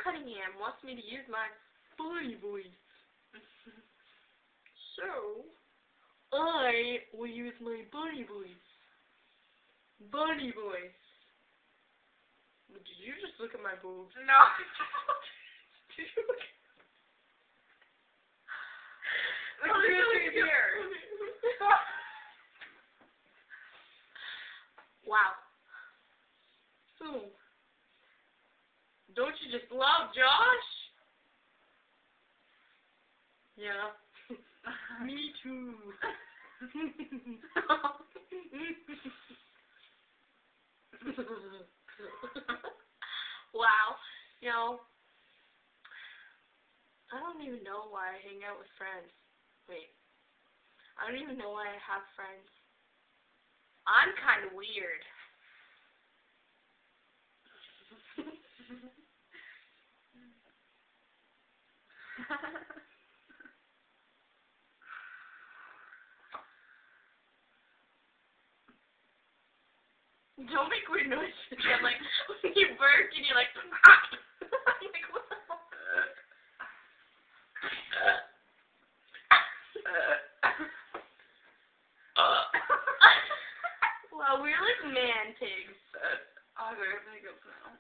Cunningham wants me to use my bunny voice. So, I will use my bunny voice. Bunny voice. Did you just look at my boobs? No. Did you look at Look at here. Wow. So, don't you just love Josh? Yeah. Me too. Wow. You know, I don't even know why I hang out with friends. Wait. I don't even know why I have friends. I'm kind of weird. Don't make weird noises. I'm like, when you burp and you're like, I'm like, what the fuck? Wow, we're like man pigs. I better make up now.